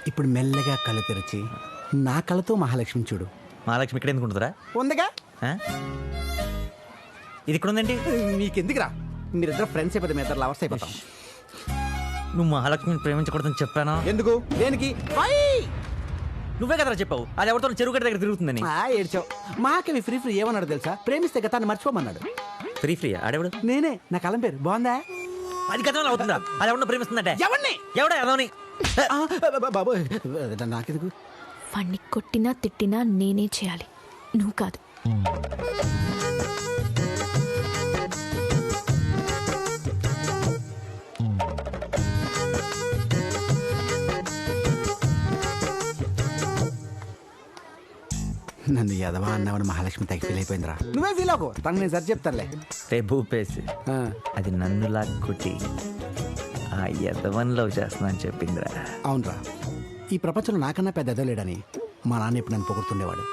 ఇప్పుడు మెల్లగా కళ్ళు తెరిచి నా కళ్ళతో మహాలక్ష్మి చూడు. మహాలక్ష్మి ఇక్కడ ఎందుకు ఉంటుందిరా? ఉందిగా. ఆ? ఇది ఇక్కడ ఉందేంటి? నీకెందుకురా? మీరిద్దరు ఫ్రెండ్స్ అయిపోతే మీ ఇద్దరు లవర్స్ అయిపోతాం. నువ్వు మహాలక్ష్మిని ప్రేమించకూడదని చెప్పానా? ఎందుకు? దేనికి? నువ్వే కదరా చెప్పావు అది ఎవరితో చెరువు గడ్డ దగ్గర తిరుగుతుందని. ఏడ్చావు. మాకవి ఫ్రీ ఫ్రీ ఏమన్నాడు తెలుసా? ప్రేమిస్తే గతాన్ని మర్చిపోమన్నాడు. ఫ్రీ ఆడేవాడు నేనే. నా కలం పేరు బాగుందా? అది గతంలో అవుతుందా? అది ఎవరిని ప్రేమిస్తుందంటే ఎవరిని? ఎవడా అదోని? బాబు నాకెందుకు? వాణ్ణి కొట్టినా తిట్టినా నేనే చేయాలి, నువ్వు కాదు. నన్ను యదవా అన్నావని మహాలక్ష్మి తగ్గి ఫీల్ అయిపోయిందిరా. నువ్వే ఫీల్ అవ్వకు, తను నేను సరి చెప్తానులే. రే భూపేసి, అది నన్ను లాక్కుట్టి ఆ యదవన్ లవ్ చేస్తున్నా అని చెప్పిందిరా. అవునరా, ఈ ప్రపంచంలో నాకన్నా పెద్ద ఎదలేడని మా నాన్న ఇప్పుడు నన్ను పొగుడుతుండేవాడు.